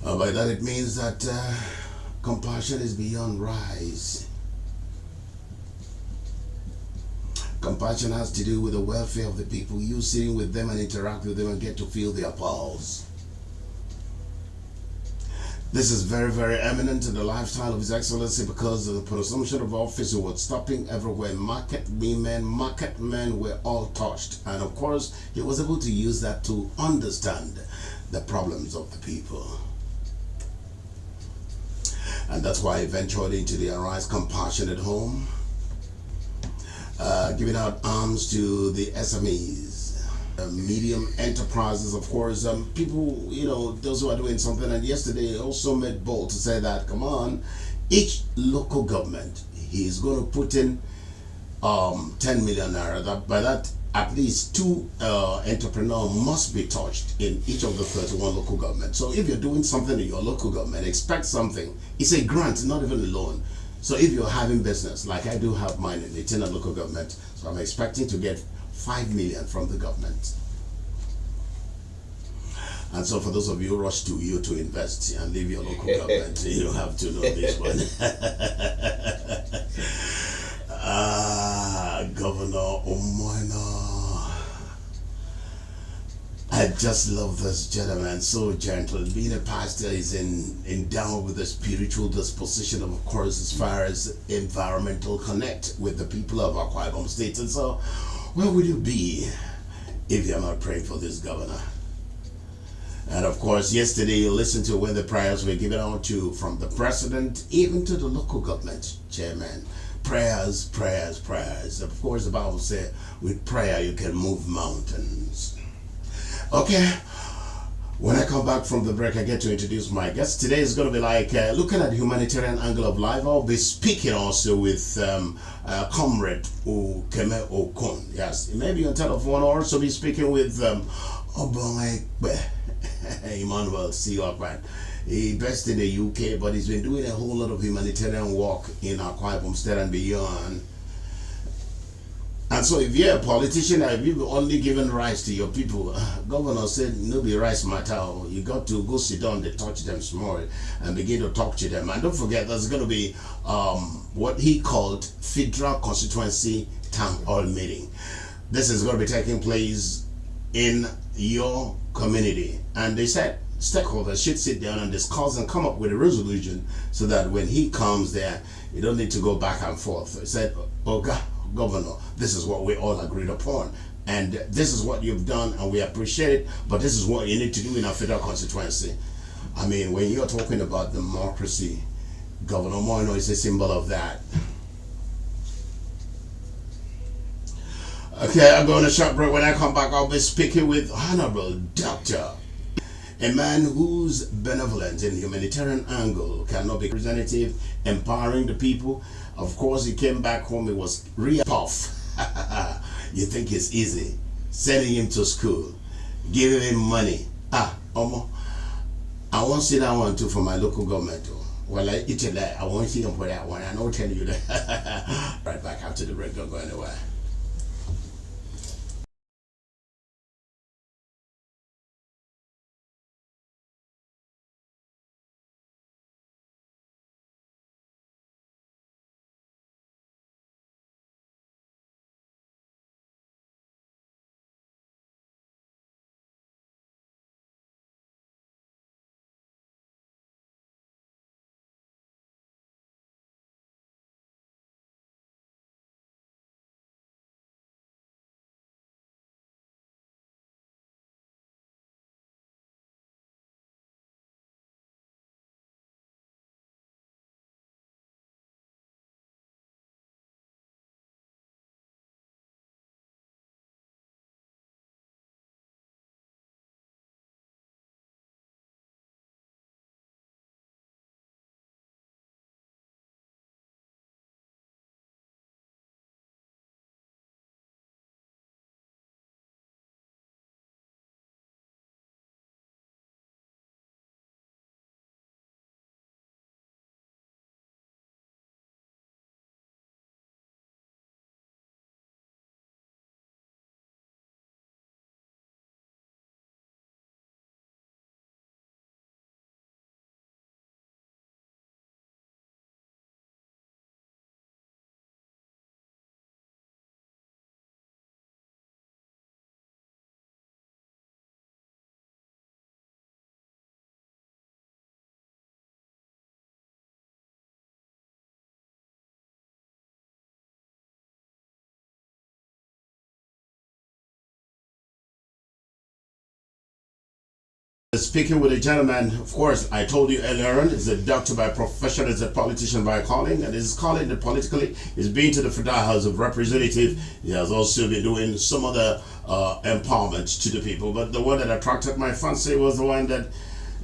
By that it means that compassion is beyond rise. Compassion has to do with the welfare of the people. You sitting with them and interact with them and get to feel their pulse. This is very, very eminent in the lifestyle of His Excellency because of the presumption of office he was stopping everywhere. Market women, market men were all touched. And of course, he was able to use that to understand the problems of the people. And that's why he ventured into the Arise Compassionate Home, giving out arms to the SMEs, medium enterprises, of course. People, those who are doing something. And yesterday he also made bold to say that, come on, each local government, he's going to put in 10 million naira. That by that, at least two entrepreneurs must be touched in each of the 31 local governments. So if you're doing something in your local government, expect something. It's a grant, not even a loan. So if you're having business, like I do have mine in the Tina local government, so I'm expecting to get 5 million from the government. And so for those of you who rush to you to invest and leave your local government, you have to know this one. Governor Omoina. I just love this gentleman, so gentle. Being a pastor is endowed with a spiritual disposition, of course, as far as environmental connect with the people of Akwa Ibom State. And so, where would you be if you're not praying for this governor? And of course, yesterday you listened to when the prayers were given out to from the president, even to the local government chairman. Prayers, prayers, prayers. Of course, the Bible says, with prayer you can move mountains. Okay, when I come back from the break, I get to introduce my guest. Today is going to be like looking at the humanitarian angle of life. I'll be speaking also with Comrade Ukeme Okon. Yes, he may be on telephone. I'll also be speaking with Emmanuel C. Okwan. He based in the UK, but he's been doing a whole lot of humanitarian work in Akwa Ibom State and beyond. And so if you're a politician and you've only given rice to your people, governor said, no be rice matter. You got to go sit down and touch them small and begin to talk to them. And don't forget, there's going to be what he called Federal Constituency Town Hall Meeting. This is going to be taking place in your community. And they said stakeholders should sit down and discuss and come up with a resolution so that when he comes there, you don't need to go back and forth. He said, oh God, Governor, this is what we all agreed upon, and this is what you've done, and we appreciate it, but this is what you need to do in our federal constituency. I mean, when you're talking about democracy, Governor Moino is a symbol of that. Okay, I'm going to short break. When I come back, I'll be speaking with Honorable Doctor, a man whose benevolence and humanitarian angle cannot be representative, empowering the people. Of course, he came back home, it was real tough. You think it's easy. Sending him to school, giving him money. Omo, I won't see that one too for my local government. Well, I won't see him for that one. I know tell you that. Right back after the break, don't go anywhere. Speaking with a gentleman, of course, I told you earlier on, is a doctor by profession, is a politician by calling, and his calling politically is being to the Federal House of Representatives. He has also been doing some other empowerment to the people. But the one that attracted my fancy was the one that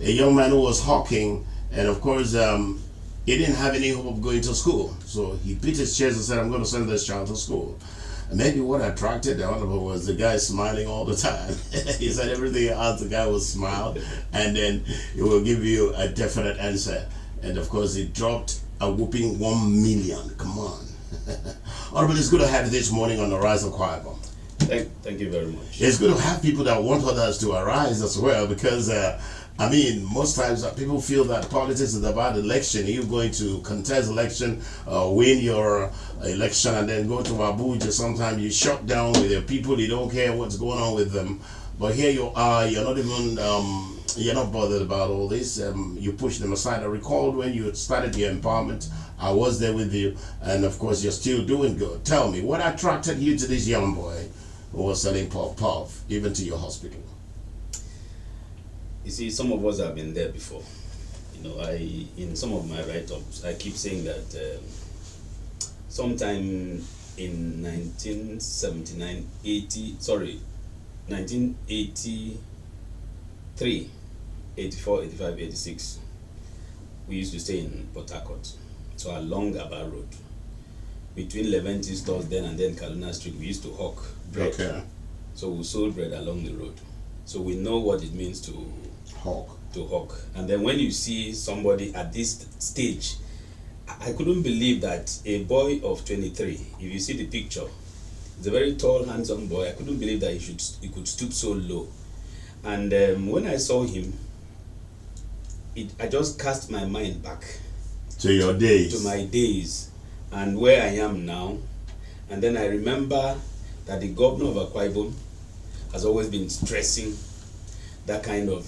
a young man who was hawking, and of course, he didn't have any hope of going to school. So he beat his chest and said, I'm going to send this child to school. Maybe what attracted the honorable was the guy smiling all the time. He said everything else, the guy will smile, and then he will give you a definite answer. And of course, he dropped a whooping 1 million. Come on. Honorable, it's good to have you this morning on the Rise of Choir. Thank you very much. It's good to have people that want others to arise as well, because I mean, most times people feel that politics is about election. You're going to contest election, win your election, and then go to Abuja. Sometimes you shut down with your people. You don't care what's going on with them. But here you are. You're not even. You're not bothered about all this. You push them aside. I recalled when you started your empowerment. I was there with you, and of course, you're still doing good. Tell me, what attracted you to this young boy who was selling puff, even to your hospital? You see, some of us have been there before. You know, in some of my write-ups, I keep saying that sometime in 1983, 84, 85, 86, we used to stay in Port Harcourt. So along Aba Road, between Leventi stores then and then Kaduna Street, we used to hawk bread. Okay. So we sold bread along the road. So we know what it means to hawk. And then when you see somebody at this stage, I couldn't believe that a boy of 23, if you see the picture, he's a very tall, handsome boy. I couldn't believe that he could stoop so low. And when I saw him, I just cast my mind back to your days, to my days, and where I am now. And then I remember that the governor of Akwa Ibom has always been stressing that kind of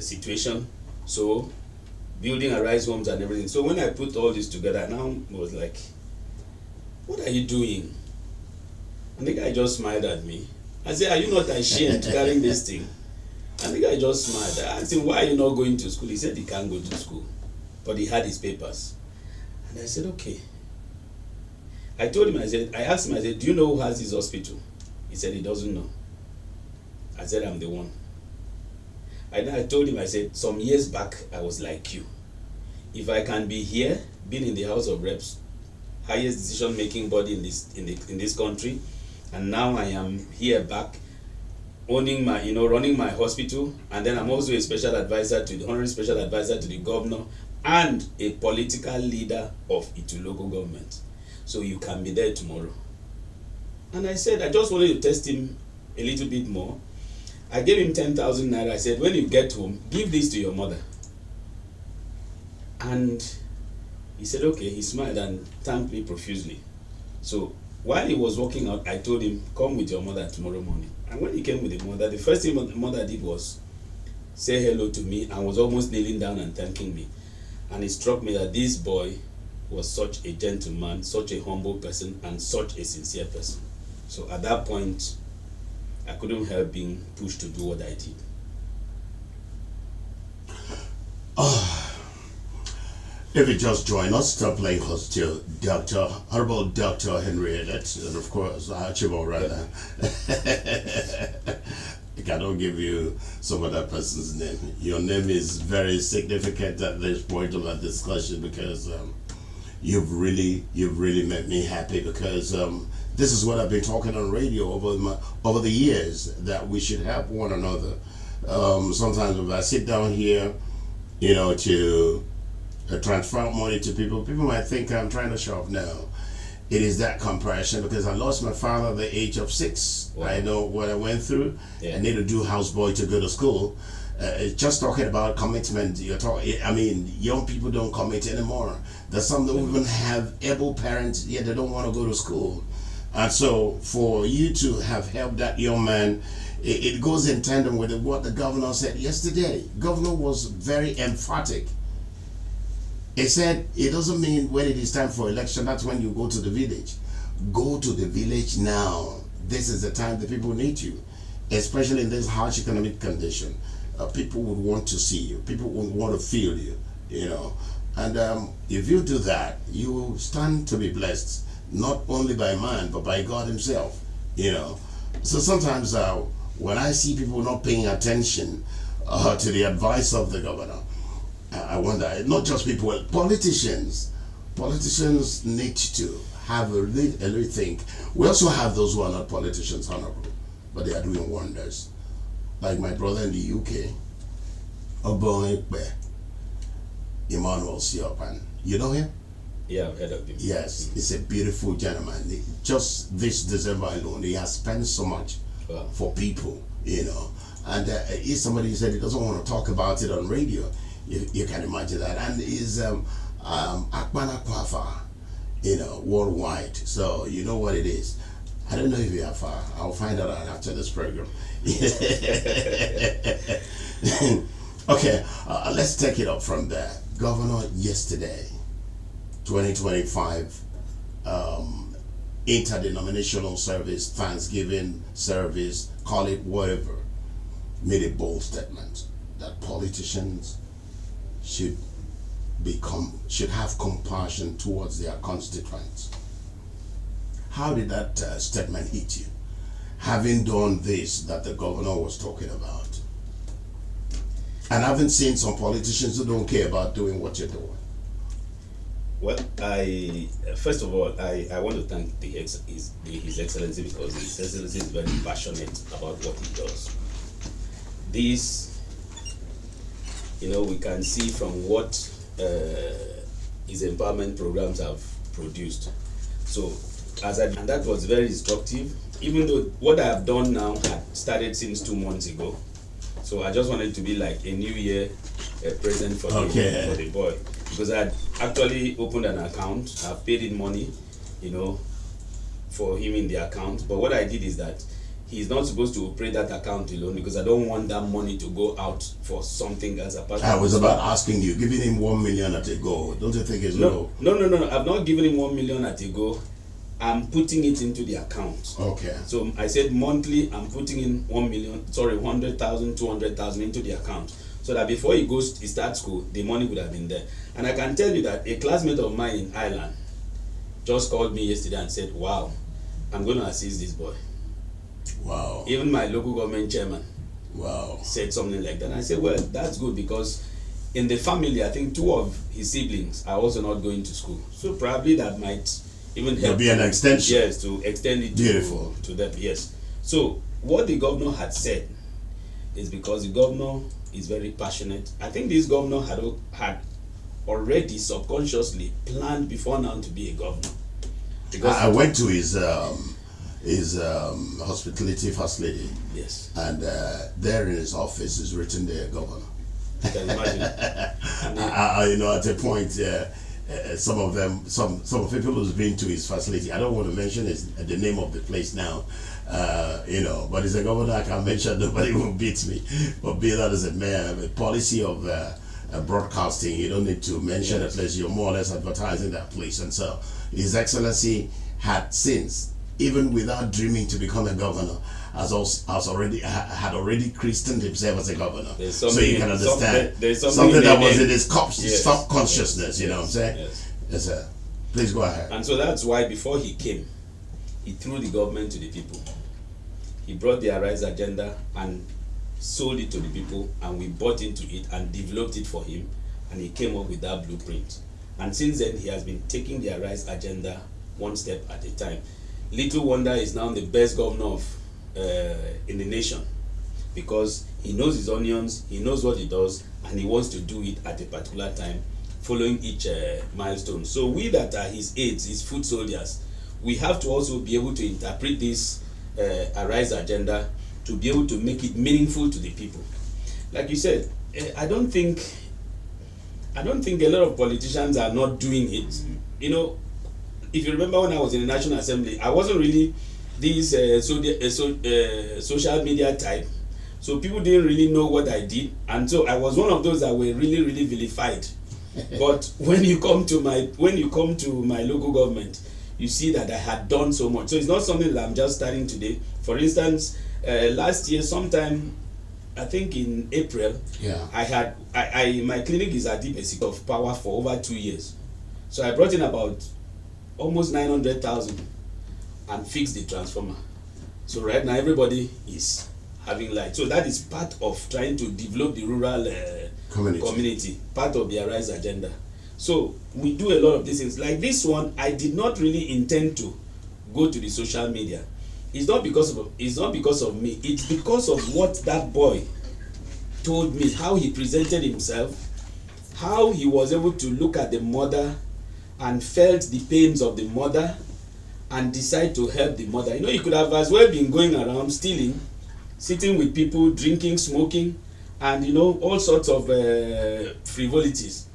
situation. So building Arise homes and everything. So when I put all this together, now I was like, what are you doing? And the guy just smiled at me. I said, are you not ashamed carrying this thing? And the guy just smiled. I asked him, why are you not going to school? He said he can't go to school, but he had his papers. And I said, okay. I told him, I asked him, do you know who has this hospital? He said he doesn't know. I said, I'm the one. And I told him, I said, some years back, I was like you. If I can be here, being in the House of Reps, highest decision-making body in this country, and now I am here back, owning my, running my hospital, and then I'm also a special advisor to the honorary special advisor to the governor, and a political leader of Itu local government. So you can be there tomorrow. And I said, I just wanted to test him a little bit more. I gave him 10,000 naira. I said, when you get home, give this to your mother. And he said, okay. He smiled and thanked me profusely. So while he was walking out, I told him, come with your mother tomorrow morning. And when he came with the mother, the first thing the mother did was say hello to me and was almost kneeling down and thanking me. And it struck me that this boy was such a gentleman, such a humble person, and such a sincere person. So at that point, I couldn't help being pushed to do what I did. If you just join us, stop playing host to Honorable Dr. Henry Elliott, and of course, Archibald rather. I cannot give you some other person's name. Your name is very significant at this point of our discussion, because you've really made me happy, because this is what I've been talking on radio over the years, that we should help one another. Sometimes if I sit down here, to transfer money to people might think I'm trying to show off. No, it is that comparison, because I lost my father at the age of 6. Wow. I know what I went through. Yeah. I need to do houseboy to go to school. Just talking about commitment, young people don't commit anymore. There's some that even have able parents, yet they don't want to go to school. And so for you to have helped that young man, it goes in tandem with what the governor said yesterday. Governor was very emphatic. He said, it doesn't mean when it is time for election, that's when you go to the village. Go to the village now. This is the time the people need you, especially in this harsh economic condition. people would want to see you. People would want to feel you. You know, and if you do that, you stand to be blessed, not only by man but by God Himself. You know, so sometimes when I see people not paying attention to the advice of the governor, I wonder. Not just people, politicians. Politicians need to have a rethink. We also have those who are not politicians, honorable, but they are doing wonders. Like my brother in the UK, Obonekbe, Emmanuel Siopan. You know him? Yeah, I've heard of him. Yes, he's a beautiful gentleman. Just this December alone, he has spent so much for people, you know. And he's somebody who said he doesn't want to talk about it on radio. You can imagine that. And he's Akbana Kwafa, you know, worldwide. So you know what it is. I don't know if you have I'll find out after this program. Okay, let's take it up from there. Governor, yesterday, 2025 Inter-Denominational service, Thanksgiving service, call it whatever, made a bold statement that politicians should have compassion towards their constituents. How did that statement hit you, having done this that the governor was talking about? And I haven't seen some politicians who don't care about doing what you're doing. Well, first of all, I want to thank His Excellency, because His Excellency is very passionate about what he does. This, you know, we can see from what his empowerment programs have produced. So, and that was very instructive, even though what I have done now had started since 2 months ago. So I just wanted to be like a New Year present for the boy, because I had actually opened an account. I've paid in money, you know, for him in the account. But what I did is that he's not supposed to operate that account alone, because I don't want that money to go out for something as a part. I was about asking you, giving him 1 million at a go. Don't you think it's low? No. I've not given him 1 million at a go. I'm putting it into the account. Okay. So I said monthly, I'm putting in 100,000, 200,000 into the account, so that before he starts school, the money would have been there. And I can tell you that a classmate of mine in Ireland just called me yesterday and said, wow, I'm going to assist this boy. Wow. Even my local government chairman said something like that. And I said, well, that's good, because in the family, I think 2 of his siblings are also not going to school. So probably that might even help. There'll be an extension. Yes, to extend it to them. Yes. So what the governor had said is because the governor is very passionate. I think this governor had already subconsciously planned before now to be a governor. Because I went to his hospitality first lady. Yes. And there in his office is written there, governor. You can imagine. You know, at a point, some of people who's been to his facility, I don't want to mention the name of the place now, you know, but he's a governor, I can't mention, nobody will beat me. But be that as it may, a policy of broadcasting, you don't need to mention a place, you're more or less advertising that place. And so His Excellency had since, even without dreaming to become a governor, had already christened himself as a governor. So you can understand something that was in his subconsciousness, you know what I'm saying? Yes, sir. Please go ahead. And so that's why before he came, he threw the government to the people. He brought the Arise agenda and sold it to the people, and we bought into it and developed it for him, and he came up with that blueprint. And since then, he has been taking the Arise agenda one step at a time. Little wonder he's now the best governor in the nation, because he knows his onions, he knows what he does, and he wants to do it at a particular time, following each milestone. So we that are his aides, his foot soldiers, we have to also be able to interpret this Arise agenda to be able to make it meaningful to the people. Like you said, I don't think a lot of politicians are not doing it. You know, if you remember when I was in the National Assembly, I wasn't really this social media type, so people didn't really know what I did, and so I was one of those that were really, really vilified. But when you come to my local government, you see that I had done so much. So it's not something that I'm just starting today. For instance, last year sometime I think in April, Yeah. My clinic is at the basic of power for over 2 years. So I brought in about almost 900,000 and fixed the transformer. So right now everybody is having light. So that is part of trying to develop the rural community, part of the Arise agenda. So we do a lot of these things. Like this one, I did not really intend to go to the social media. It's not because of me. It's because of what that boy told me, how he presented himself, how he was able to look at the mother and felt the pains of the mother and decide to help the mother. You know, he could have as well been going around stealing, sitting with people, drinking, smoking, and you know, all sorts of frivolities.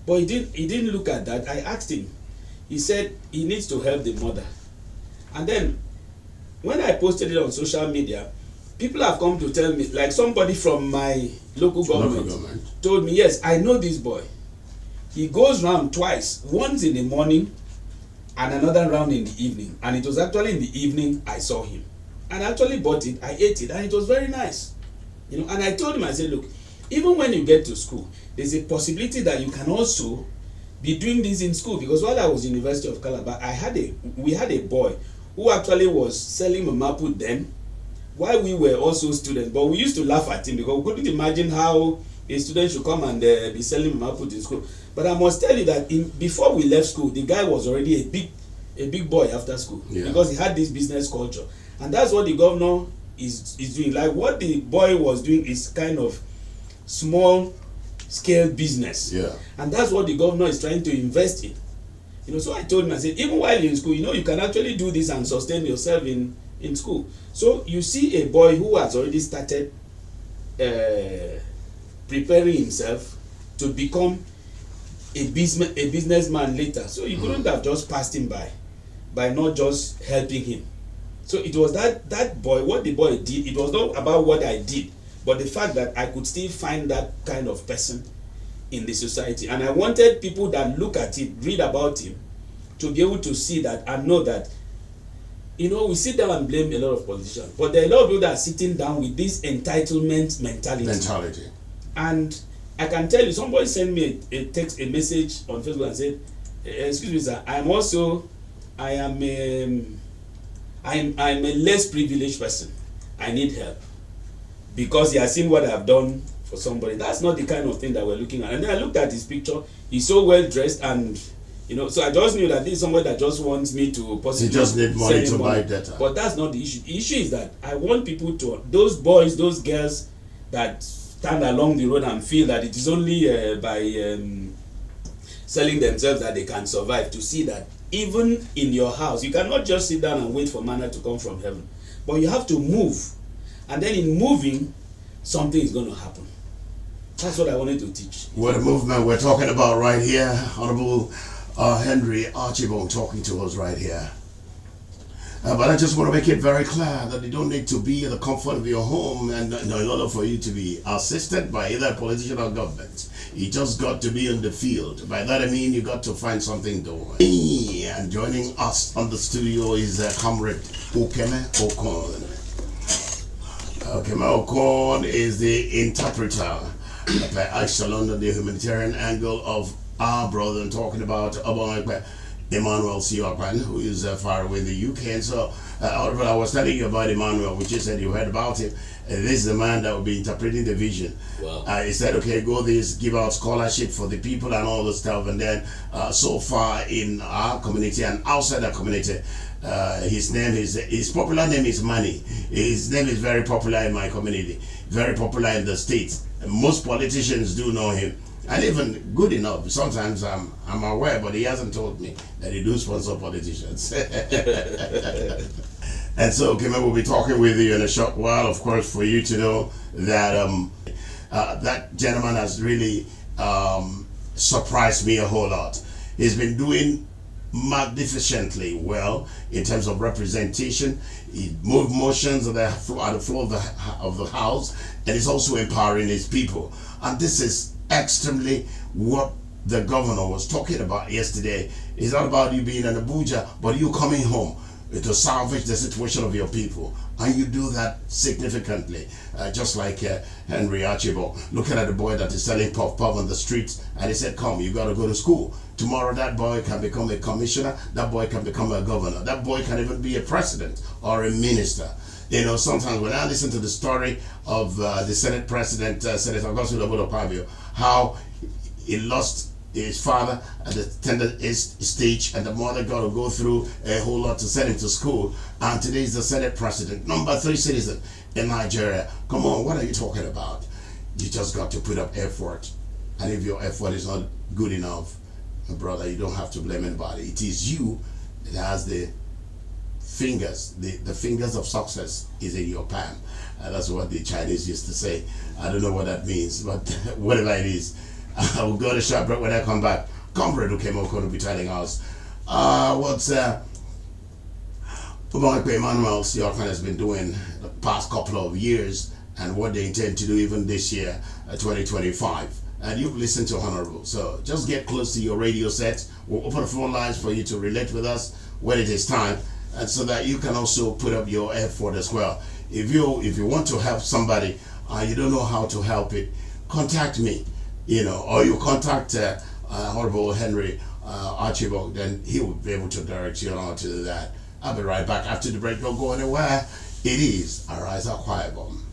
But he didn't look at that. I asked him. He said he needs to help the mother. And then when I posted it on social media, people have come to tell me, like somebody from my local government told me, yes, I know this boy. He goes round twice, once in the morning and another round in the evening. And it was actually in the evening I saw him. And I actually bought it, I ate it, and it was very nice. You know, and I told him, I said, look, even when you get to school, there's a possibility that you can also be doing this in school. Because while I was in University of Calabar, we had a boy who actually was selling mama put then, while we were also students. But we used to laugh at him because we couldn't imagine how a student should come and be selling mama put in school. But I must tell you that before we left school, the guy was already a big boy after school, because he had this business culture. And that's what the governor is doing. Like what the boy was doing is kind of small scale business. Yeah. And that's what the governor is trying to invest in. You know, so I told him, I said, even while you're in school, you know, you can actually do this and sustain yourself in school. So you see a boy who has already started preparing himself to become a businessman later. So you couldn't have just passed him by not just helping him. So it was that boy, what the boy did, it was not about what I did, but the fact that I could still find that kind of person in the society. And I wanted people that look at it, read about him, to be able to see that and know that, you know, we sit down and blame a lot of politicians, but there are a lot of people that are sitting down with this entitlement mentality. And I can tell you, somebody sent me a message on Facebook and said, excuse me sir, I'm a less privileged person. I need help. Because he has seen what I've done for somebody. That's not the kind of thing that we're looking at. And then I looked at his picture. He's so well dressed, and you know, so I just knew that this is somebody that just wants me to possibly. He just need money to buy data. But that's not the issue. The issue is that I want people to, those boys, those girls that stand along the road and feel that it is only by selling themselves that they can survive, to see that even in your house, you cannot just sit down and wait for manna to come from heaven, but you have to move. And then in moving, something is going to happen. That's what I wanted to teach. What a movement we're talking about right here. Honorable Henry Archibald talking to us right here. But I just want to make it very clear that you don't need to be in the comfort of your home and in order for you to be assisted by either politician or government. You just got to be in the field. By that I mean you got to find something doing. And joining us on the studio is Comrade Okeme Okon. Okeme Okon is the interpreter by excellence on the humanitarian angle of our brother, and talking about Emmanuel Siokwan, who is far away in the UK. And so I was telling you about Emmanuel, which you said you heard about him. This is the man that will be interpreting the vision. Wow. He said, okay, go this, give out scholarship for the people and all the stuff. And then so far in our community and outside the community, his popular name is Manny. His name is very popular in my community, very popular in the States. Most politicians do know him. And even good enough, sometimes I'm aware, but he hasn't told me that he do sponsor politicians. And so, Kim, we'll be talking with you in a short while, of course, for you to know that that gentleman has really surprised me a whole lot. He's been doing magnificently well in terms of representation. He moved motions at the floor of the house, and he's also empowering his people. And this is extremely what the governor was talking about yesterday. It's not about you being in Abuja, but you coming home. to salvage the situation of your people. And you do that significantly, just like Henry Archibald, looking at the boy that is selling puff puff on the streets, and he said, come, you got to go to school. Tomorrow that boy can become a commissioner, that boy can become a governor, that boy can even be a president or a minister. You know, sometimes when I listen to the story of the Senate President, Senator Augustine Obodo, how he lost his father at the tender stage, and the mother got to go through a whole lot to send him to school, and today is the Senate President, number 3 citizen in Nigeria. Come on, what are you talking about? You just got to put up effort, and if your effort is not good enough, my brother, you don't have to blame anybody. It is you that has the fingers, the fingers of success is in your palm. That's what the Chinese used to say. I don't know what that means, but whatever it is, I will go to shop right when I come back. Comrade Ukemoko will be telling us what's Emmanuel Siorkan has been doing the past couple of years and what they intend to do even this year, 2025. And you've listened to Honorable. So just get close to your radio set. We'll open the phone lines for you to relate with us when it is time, and so that you can also put up your effort as well. If you want to help somebody, you don't know how to help it, contact me. You know, or you contact Honorable Henry Archibald, then he will be able to direct you on to that. I'll be right back after the break. Don't go anywhere. It is Arise Choir Bomb.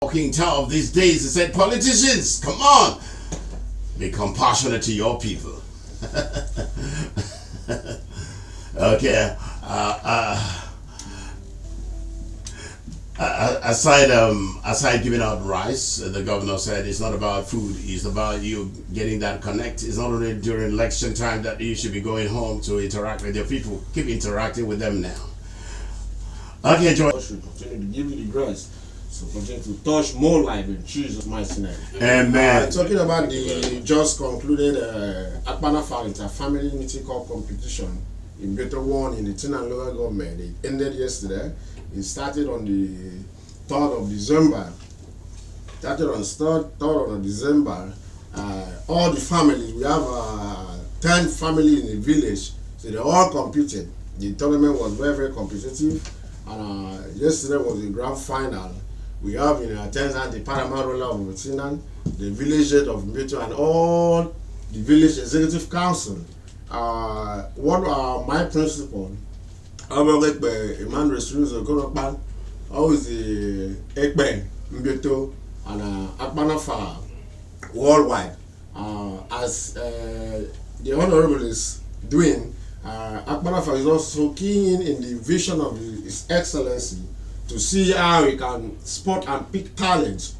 Talking top of these days, he said, politicians, come on, be compassionate to your people. Okay. Aside giving out rice, the governor said it's not about food, it's about you getting that connect. It's not only during election time that you should be going home to interact with your people. Keep interacting with them now. Okay, Joy. Should continue to give you the grace. So continue to touch more life in Jesus' mighty name. Amen. Talking about the just concluded Akpanafa Inter-Family Meeting Cup competition in Better One in the Tinan local government. It ended yesterday. It started on the 3rd of December. Started on 3rd of December. All the families, we have 10 families in the village, so they all competed. The tournament was very, very competitive. And yesterday was the grand final. We have in attendance the Paramount Ruler of Tinan, the village head of Mbeto, and all the village executive council. What are my principles? I will get by Emmanuel Siorkan, always the Ekbe, Mbeto, and Akpanafa worldwide. As the Honorable is doing, Akpanafa is also keen in the vision of His Excellency to see how he can spot and pick talents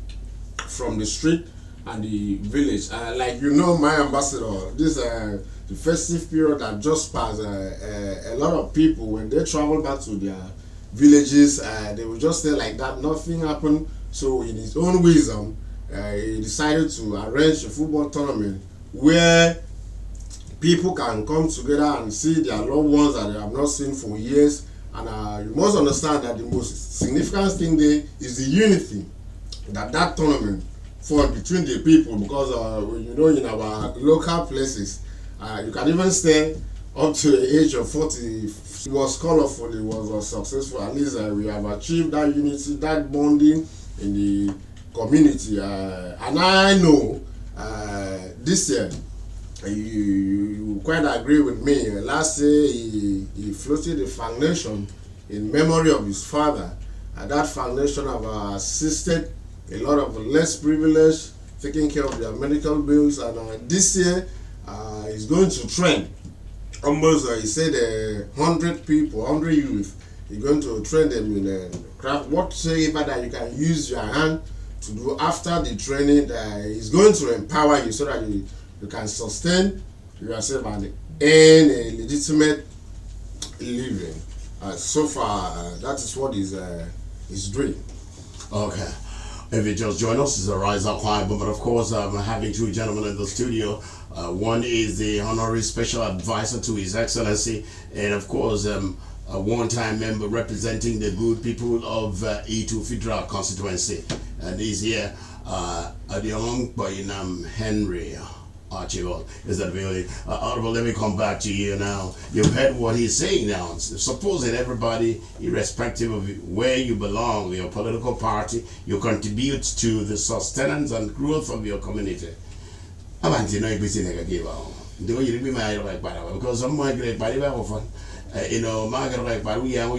from the street and the village. Like you know, my ambassador, this the festive period that just passed, a lot of people, when they travel back to their villages, they will just stay like that, nothing happened. So in his own wisdom, he decided to arrange a football tournament where people can come together and see their loved ones that they have not seen for years. And you must understand that the most significant thing there is the unity that tournament for between the people, because you know, in our local places, you can even stay up to the age of 40. It was colorful, it was successful. At least we have achieved that unity, that bonding in the community. And I know this year, you quite agree with me. Last year he floated a foundation in memory of his father. That foundation have assisted a lot of less privileged, taking care of their medical bills. And this year is going to train almost, he said, 100 people, 100 youth. He's going to train them in craft, whatsoever that you can use your hand to do after the training. He's going to empower you so that you can sustain yourself and earn a legitimate living. So far, that is what he's doing. Okay. If you just join us, it's a Rise Up High, but of course, I'm having two gentlemen in the studio. One is the Honorary Special Advisor to His Excellency, and of course, a one-time member representing the good people of E2 Federal Constituency. And he's here, the young boy Henry Archibald is that really. Honorable, let me come back to you now. You've heard what he's saying now. Supposing everybody, irrespective of where you belong, your political party, you contribute to the sustenance and growth of your community. Because some migrate by the often, you know, Margaret like by we are,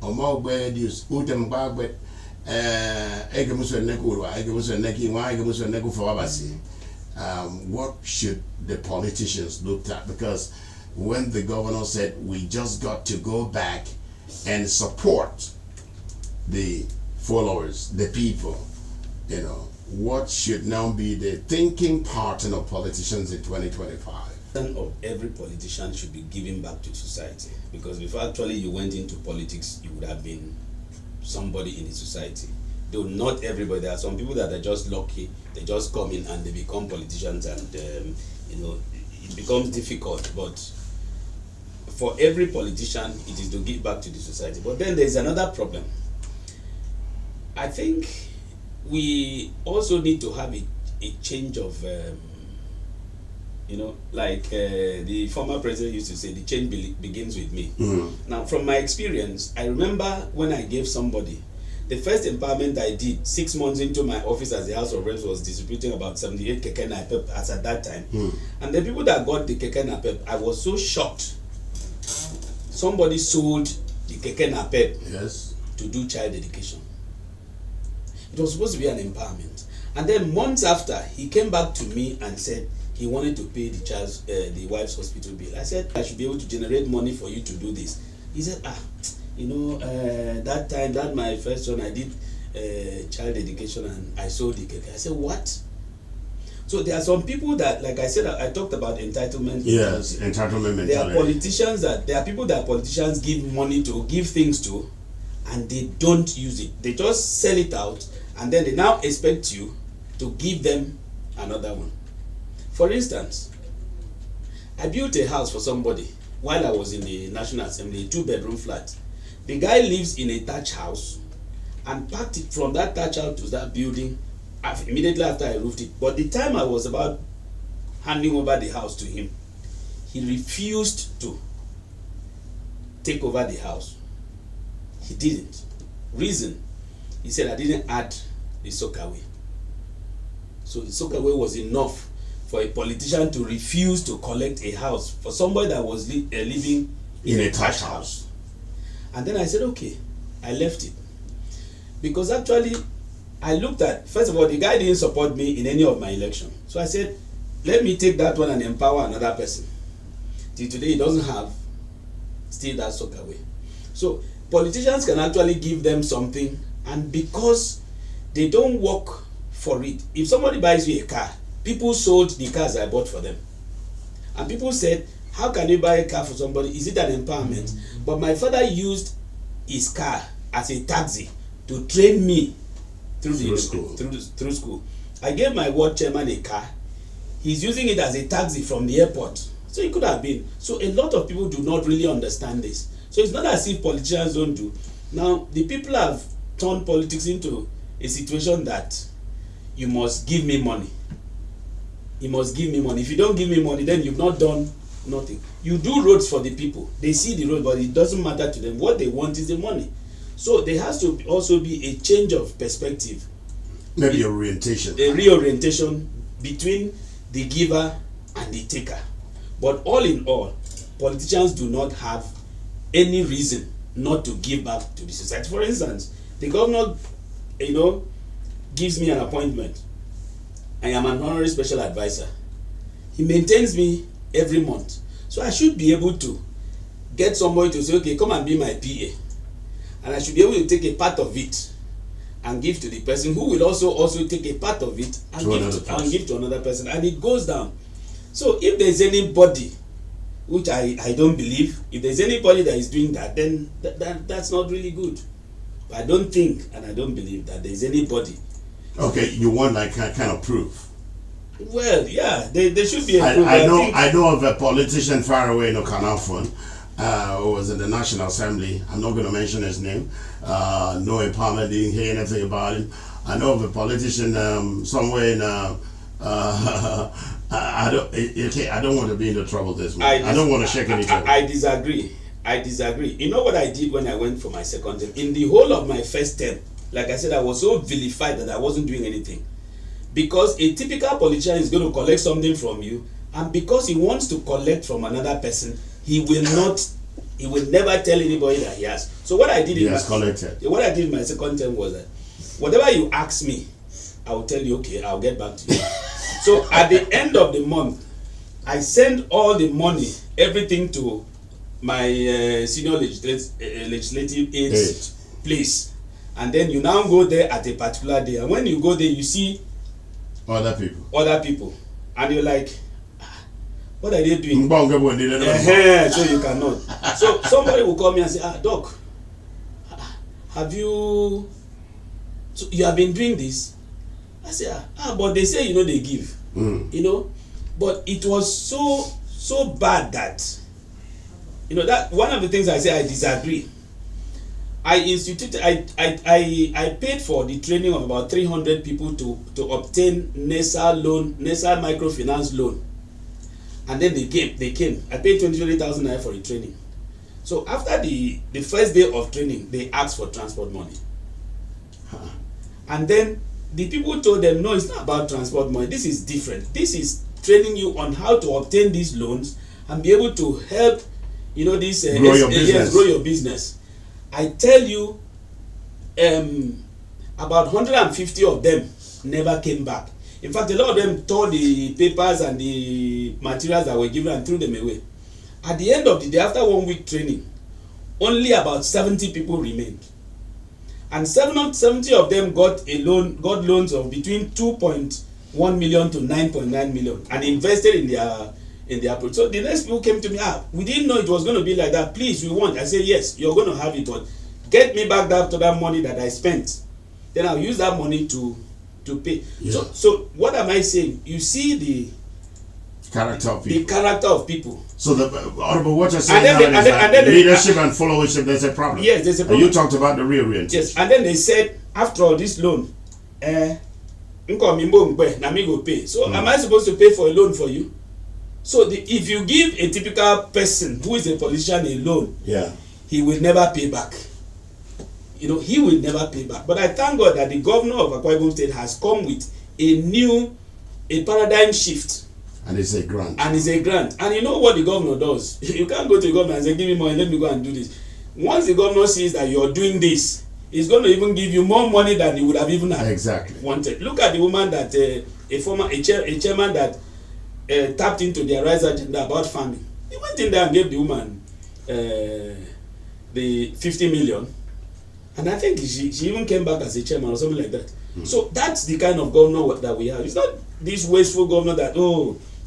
or more bad use, Utem Bagbet, Egamus and Nekura, Egamus and Neki, Egamus and Neku for Abasi. What should the politicians look at? Because when the governor said we just got to go back and support the followers, the people, you know, what should now be the thinking pattern of politicians in 2025? Of every politician should be giving back to society, because if actually you went into politics, you would have been somebody in the society. Though not everybody, there are some people that are just lucky, they just come in and they become politicians, and you know, it becomes difficult. But for every politician, it is to give back to the society. But then there's another problem. I think we also need to have a change of you know, like the former president used to say, the change begins with me. Now, from my experience, I remember when I gave somebody, the first empowerment I did 6 months into my office as the House of Reps was distributing about 78 keke napep as at that time. And the people that got the keke napep, I was so shocked. Somebody sold the keke napep to do child education. It was supposed to be an empowerment. And then months after, he came back to me and said he wanted to pay the wife's hospital bill. I said, I should be able to generate money for you to do this. He said, you know, that time, that my first one, I did child education and I sold the cake. I said, what? So there are some people that, like I said, I talked about entitlement. Yes, entitlement mentality. There are politicians there are people that politicians give money to, give things to, and they don't use it. They just sell it out, and then they now expect you to give them another one. For instance, I built a house for somebody while I was in the National Assembly, a 2-bedroom flat. The guy lives in a thatch house and packed it from that thatch house to that building immediately after I roofed it. But the time I was about handing over the house to him, he refused to take over the house. He didn't. Reason, he said, I didn't add the soakaway. So the soakaway was enough for a politician to refuse to collect a house for somebody that was living in a thatch house. And then I said, okay, I left it. Because actually, I looked at, first of all, the guy didn't support me in any of my election. So I said, let me take that one and empower another person. Till today, he doesn't have still that soakaway. So politicians can actually give them something, and because they don't work for it, if somebody buys you a car, people sold the cars I bought for them. And people said, how can you buy a car for somebody? Is it an empowerment? But my father used his car as a taxi to train me through school. I gave my ward chairman a car. He's using it as a taxi from the airport. So it could have been. So a lot of people do not really understand this. So it's not as if politicians don't do. Now, the people have turned politics into a situation that you must give me money. You must give me money. If you don't give me money, then you've not done nothing. You do roads for the people. They see the road, but it doesn't matter to them. What they want is the money. So there has to also be a change of perspective. Maybe orientation. A reorientation between the giver and the taker. But all in all, politicians do not have any reason not to give back to the society. For instance, the governor, gives me an appointment. I am an honorary special advisor. He maintains me every month. So I should be able to get somebody to say, okay, come and be my PA. And I should be able to take a part of it and give to the person who will also take a part of it and give to another person. And it goes down. So if there's anybody, which I don't believe, if there's anybody that is doing that, then that's not really good. But I don't think and I don't believe that there's anybody. Okay, you want like kind of proof? Well, yeah, there should be a proof. I know of a politician far away in Okanafon who was in the National Assembly. I'm not going to mention his name. No empowerment, didn't hear anything about him. I know of a politician somewhere in I don't want to be in the trouble this way. I don't want to shake anything. I disagree. You know what I did when I went for my second term? In the whole of my first term, like I said, I was so vilified that I wasn't doing anything. Because a typical politician is going to collect something from you, and because he wants to collect from another person, he will never tell anybody that he has. So what I did in my second term was that whatever you ask me, I will tell you, okay, I'll get back to you. So at the end of the month, I send all the money, everything to my senior legislative aides place. And then you now go there at a particular day. And when you go there, you see other people. And you're like, what are they doing? So you cannot. So somebody will call me and say, Doc, have you... So you have been doing this? I say, but they say, they give. But it was so bad that, that one of the things I say, I disagree. I paid for the training of about 300 people to obtain NESA microfinance loan. And then they came. I paid 20,000 naira for the training. So after the first day of training, they asked for transport money. And then the people told them, no, it's not about transport money. This is different. This is training you on how to obtain these loans and be able to help, grow your business. I tell you, about 150 of them never came back. In fact, a lot of them tore the papers and the materials that were given and threw them away. At the end of the day, after 1 week training, only about 70 people remained. And 70 of them got loans of between 2.1 million to 9.9 million and invested in their project. So the next people came to me, we didn't know it was going to be like that. Please, we want. I said, yes, you're going to have it, but get me back to that money that I spent. Then I'll use that money to pay. Yeah. So what am I saying? You see the character of people. The character of people. So what you're saying now is that leadership and followership, there's a problem. Yes, there's a problem. And you talked about the reorientation. Yes, and then they said, after all this loan, go pay. So am I supposed to pay for a loan for you? So if you give a typical person who is a politician a loan, he will never pay back. He will never pay back. But I thank God that the governor of Akwa Ibom State has come with a paradigm shift. And it's a grant. And you know what the governor does? You can't go to the governor and say, give me money, let me go and do this. Once the governor sees that you're doing this, he's going to even give you more money than he would have even wanted. Look at the woman that, a chairman that tapped into their rise agenda about farming. He went in there and gave the woman the 50 million. And I think she even came back as a chairman or something like that. So that's the kind of governor that we have. It's not this wasteful governor that,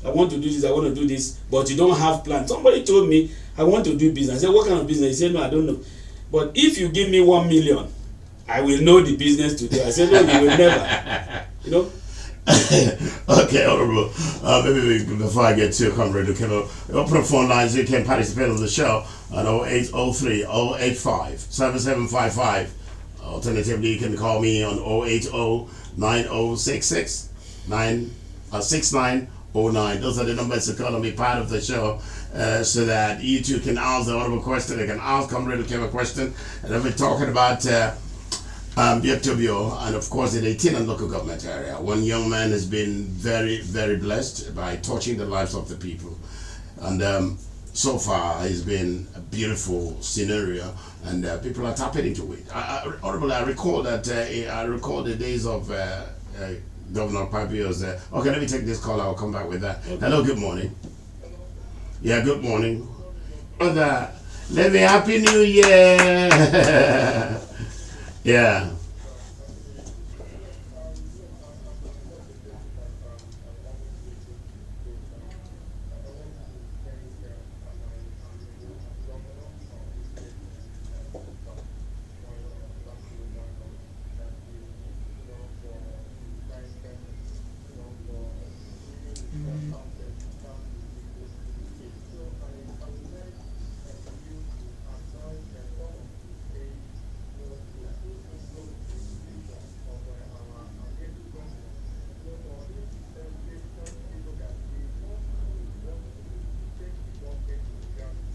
I want to do this, I want to do this, but you don't have plans. Somebody told me, I want to do business. I said, what kind of business? He said, no, I don't know. But if you give me 1 million, I will know the business today. I said, no, you will never. Okay, Honorable. Before I get to Comrade Ukelo, open phone lines. You can participate on the show on 0803 085 7755. Alternatively, you can call me on 080 9066 6909. Those are the numbers to call and be part of the show, so that you two can ask the Honorable question. They can ask Comrade Ukelo a question. And I've been talking about. Biotobio, and of course in the 18 and local government area. One young man has been very, very blessed by touching the lives of the people. And so far it's been a beautiful scenario, and people are tapping into it. I recall that I recall the days of Governor Papio's. Okay, let me take this call. I'll come back with that. Okay. Hello, good morning. Yeah, good morning. Brother, let me Happy New Year. Yeah.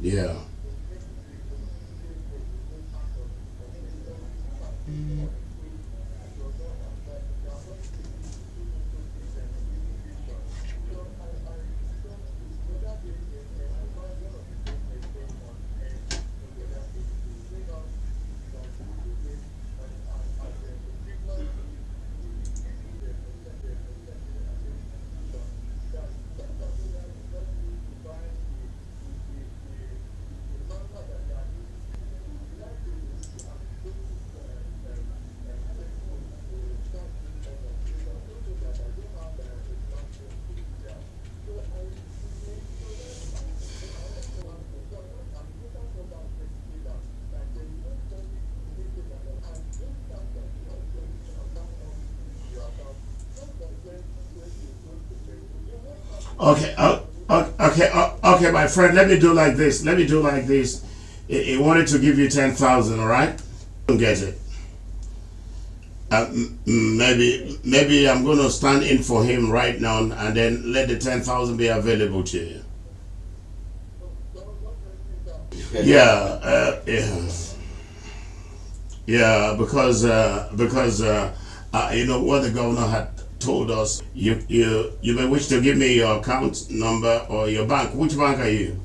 Yeah. Okay, okay, my friend. Let me do like this. He wanted to give you 10,000. All right, don't get it. Maybe I'm gonna stand in for him right now, and then let the 10,000 be available to you. Yeah, because you know what the governor had told us. You may wish to give me your account number or your bank. Which bank are you?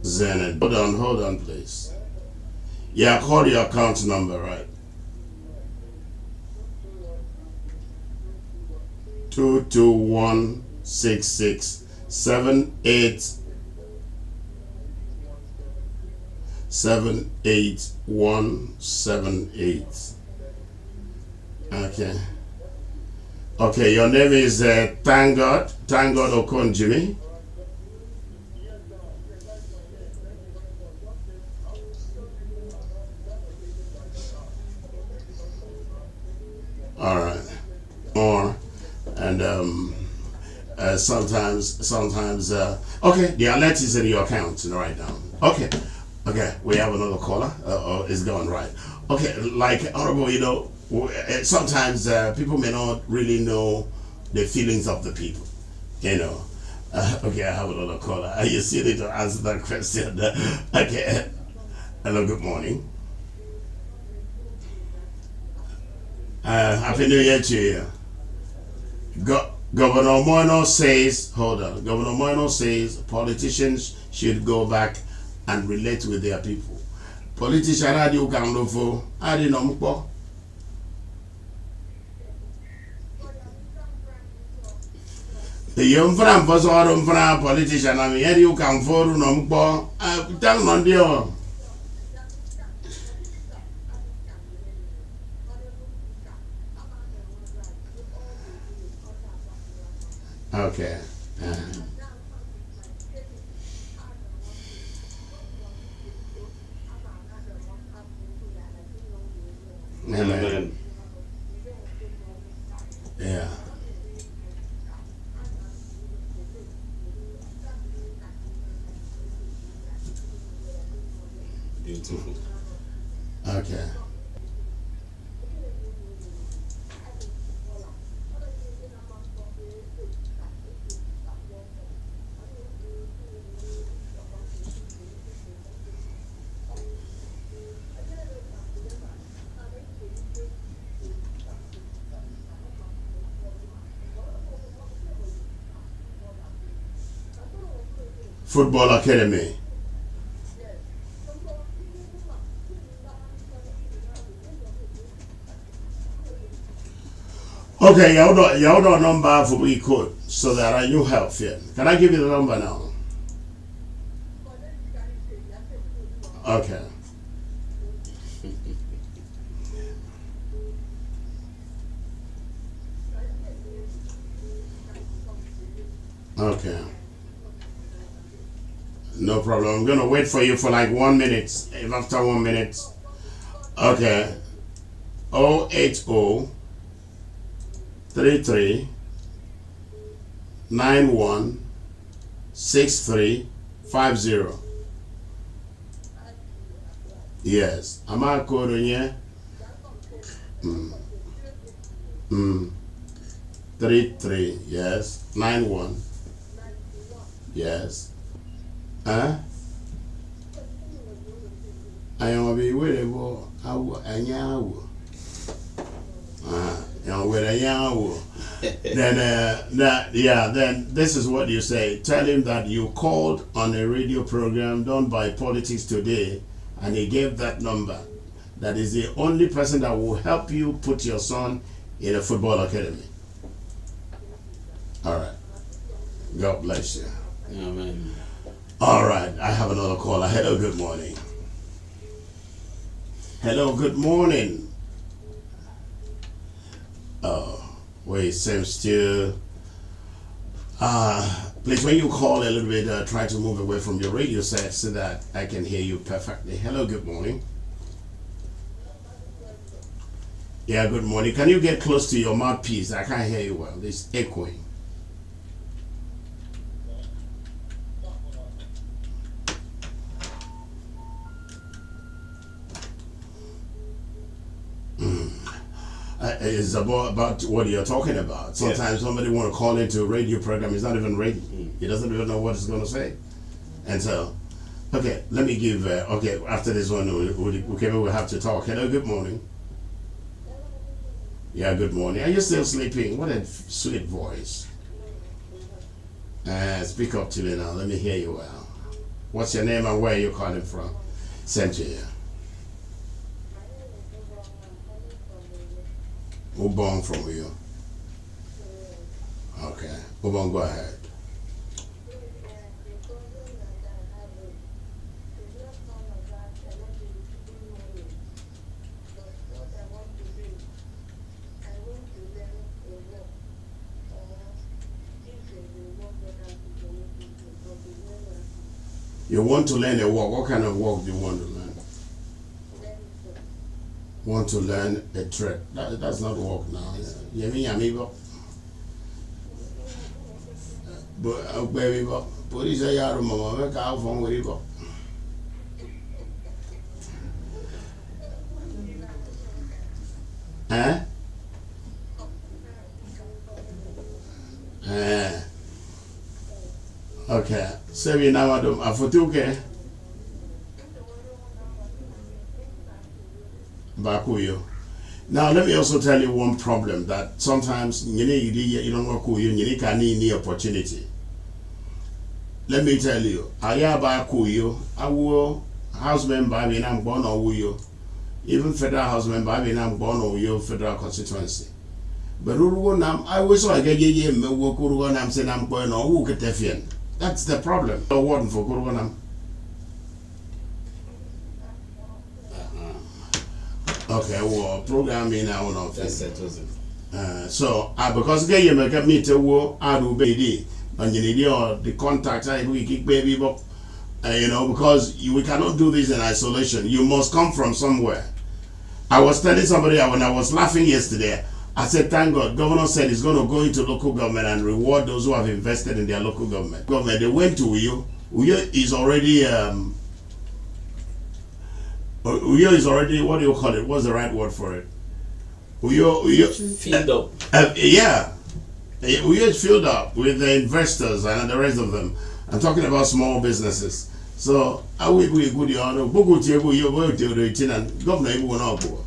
Zenith. Hold on, please. Yeah, call your account number, right? 2216678 78178. Okay. Okay, your name is Thank God Okonjimi. All right. More and sometimes okay, the alert is in your account right now. Okay, we have another caller. It's going right. Okay, like Honorable, you know, sometimes people may not really know the feelings of the people, you know. Okay, I have another caller. You still need to answer that question. Okay. Hello, good morning. Happy New Year to you. Governor Moino says, hold on. Governor Moino says politicians should go back and relate with their people. Politician adi ukamlofo adi nompo. The young friend was all from politician. I mean, you come for nompo. Tell non dio. Okay. Amen. too. Okay. Football Academy. Okay, you don't number for we could so that I knew help here. Can I give you the number now? Okay. Okay. No problem. I'm gonna wait for you for like 1 minute. If after 1 minute. Okay. 080 33 91 6350. Yes. Am I coding here? 33, yes. 91. Yes. Huh? I am be with it, I will, and ya will. With a young then then this is what you say. Tell him that you called on a radio program done by Politics Today, and he gave that number. That is the only person that will help you put your son in a football academy. All right. God bless you. Amen. All right. I have another caller. Hello. Good morning. Hello. Good morning. Wait, seems to please, when you call a little bit, try to move away from your radio set so that I can hear you perfectly. Hello, good morning. Yeah, good morning. Can you get close to your mouthpiece? I can't hear you well. It's echoing. It's about what you're talking about. Sometimes somebody want to call into a radio program. He's not even ready. He doesn't even know what he's going to say. And so, okay, let me give. Okay, after this one, we'll have to talk. Hello, good morning. Yeah, good morning. Are you still sleeping? What a sweet voice. Speak up to me now. Let me hear you well. What's your name and where are you calling from? Century. Who born from you? Okay. Ubon, go ahead. You want to learn a work. What kind of work do you want to learn? Want to learn a trade. That's not work now. You mean amigo? But baby, police are your mama. Make out from where you go. Eh? Okay. So we now do a photo, okay? Bakuyo. Now let me also tell you one problem that sometimes you don't work with you can need opportunity. Let me tell you, Aya Bakuyo, I will house member I'm born or you, even federal house member I'm born or you federal constituency. But I wish I get you Kuruganam saying I'm born or who get defiant. That's the problem. The warden for Kuruganam. Okay, well, programming now on office. So, because again, you make a meter war, I do baby, and you need the contact, we kick baby, but you know, because we cannot do this in isolation. You must come from somewhere. I was telling somebody when I was laughing yesterday, I said, thank God, governor said he's going to go into local government and reward those who have invested in their local government. They went to Uyo. Uyo is already Uyo is already, what do you call it? What's the right word for it? Uyo filled up. Yeah. Uyo is filled up with the investors and the rest of them. I'm talking about small businesses. So I will be good. You know, Bogu Tiago, you will do the 18 and governor will not go.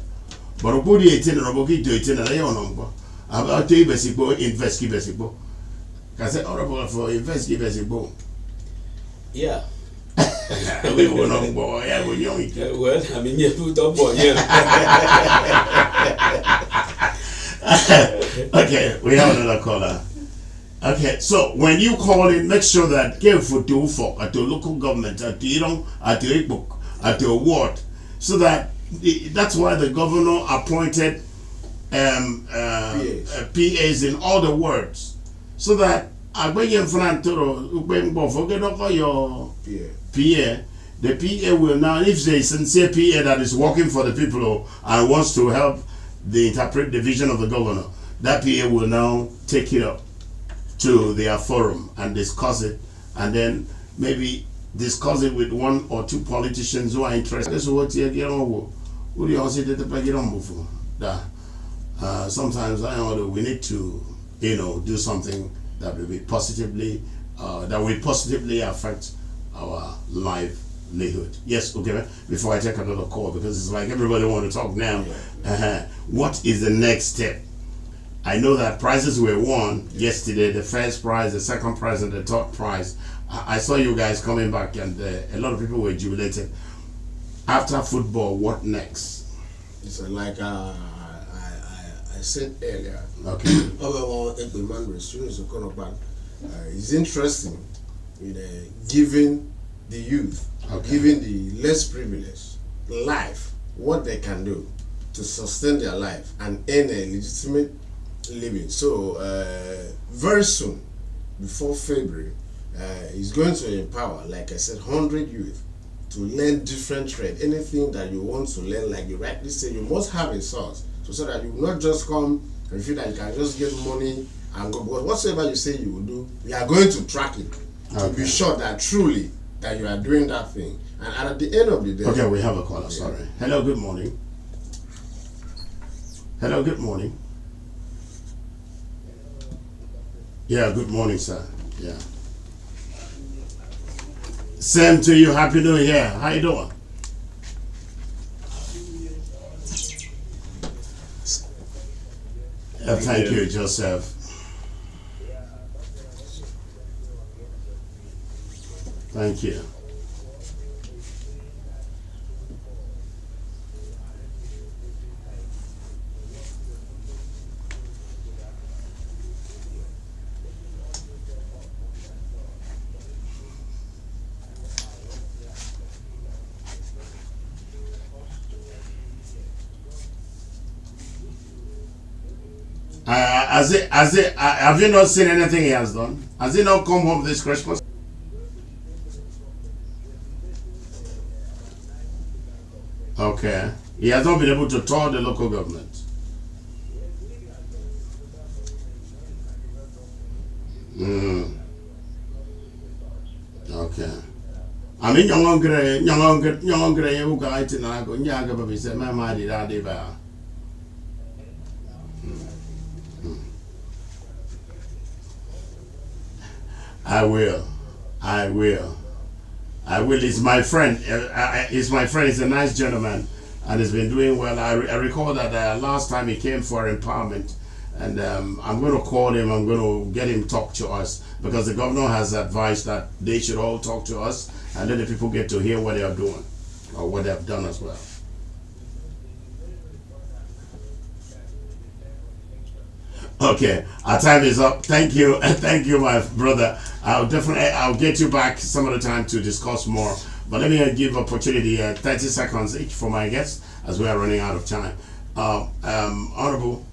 But a good 18 and a book to 18 and I don't know. About to invest Besibo. I said, honorable for invest Besibo. Yeah. We will not go. Yeah, we know it. Well, I mean, you put up on here. Okay, we have another caller. Okay, so when you call in, make sure that give for at the local government, at the at the book, at the ward, so that that's why the governor appointed PAs in all the wards, so that I bring in front forget about your PA. The PA will now, if there is sincere PA that is working for the people and wants to help the interpret the vision of the governor, that PA will now take it up to their forum and discuss it, and then maybe discuss it with one or two politicians who are interested. This is what you get on. What do you say that the get on before? Sometimes we need to, do something that will be positively, affect our livelihood. Yes, okay. Before I take another call, because it's like everybody want to talk now. What is the next step? I know that prizes were won yesterday, the first prize, the second prize, and the third prize. I saw you guys coming back, and a lot of people were jubilated. After football, what next? It's like I said earlier. Okay. It's interesting giving the youth, giving the less privileged life, what they can do to sustain their life and earn a legitimate living. So very soon, before February, he's going to empower, like I said, 100 youth to learn different trade. Anything that you want to learn, like you rightly say, you must have a source, so that you will not just come and feel that you can just get money and go. But whatsoever you say you will do, we are going to track it to be sure that truly that you are doing that thing. And at the end of the day, okay, we have a caller. Sorry. Hello, good morning. Hello, good morning. Yeah, good morning, sir. Yeah. Same to you. Happy New Year. How you doing? Thank you, Joseph. Thank you. Have you not seen anything he has done? Has he not come home this Christmas? Okay. He has not been able to tour the local government. Okay. I mean, young gray, who got it in Ago, Yaga, but we said, my mind did I. I will. He's my friend. He's my friend. He's a nice gentleman, and he's been doing well. I recall that last time he came for empowerment, and I'm going to call him. I'm going to get him to talk to us, because the governor has advised that they should all talk to us, and then the people get to hear what they are doing, or what they have done as well. Okay, our time is up. Thank you, my brother. I'll get you back some other time to discuss more. But let me give opportunity 30 seconds each for my guests, as we are running out of time. Honorable,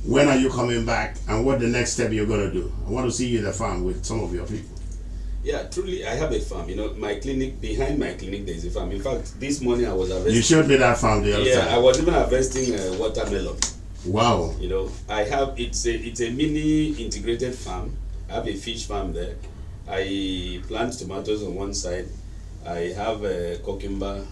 when are you coming back, and what the next step you're going to do? I want to see you in the farm with some of your people. Yeah, truly, I have a farm. My clinic, behind my clinic, there is a farm. In fact, this morning I was harvesting. You showed me that farm the other time. Yeah, I was even harvesting watermelon. Wow. I have, it's a mini integrated farm. I have a fish farm there. I plant tomatoes on one side. I have a cucumber.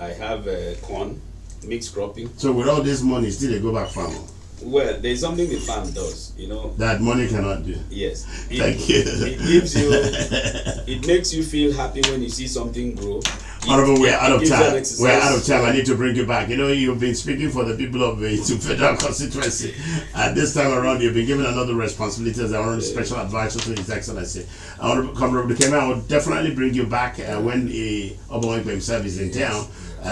I have corn, mixed cropping. So with all this money, still they go back farm. Well, there's something the farm does, you know. That money cannot do. Yes. Thank you. It gives you, it makes you feel happy when you see something grow. Honorable, we're out of gives you time. an exercise. We're out of time. I need to bring you back. You know, you've been speaking for the people of the federal constituency. At this time around, you've been given another responsibility as our own special advisor to His Excellency. Honorable Kemi, I will definitely bring you back when Oboy himself is in town.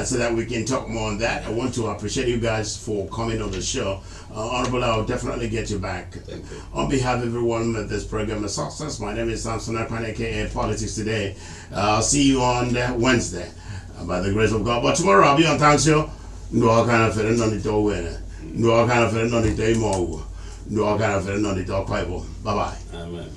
So that we can talk more on that. I want to appreciate you guys for coming on the show. Honorable, I'll definitely get you back. Thank you. On behalf of everyone at this program, a success. My name is Samson Akpan, aka Politics Today. I'll see you on Wednesday, by the grace of God. But tomorrow I'll be on town show. No all kind of friend on the door winner. No all kind of friend on the day more. No all kind of friend on the door Bible. Bye bye. Amen.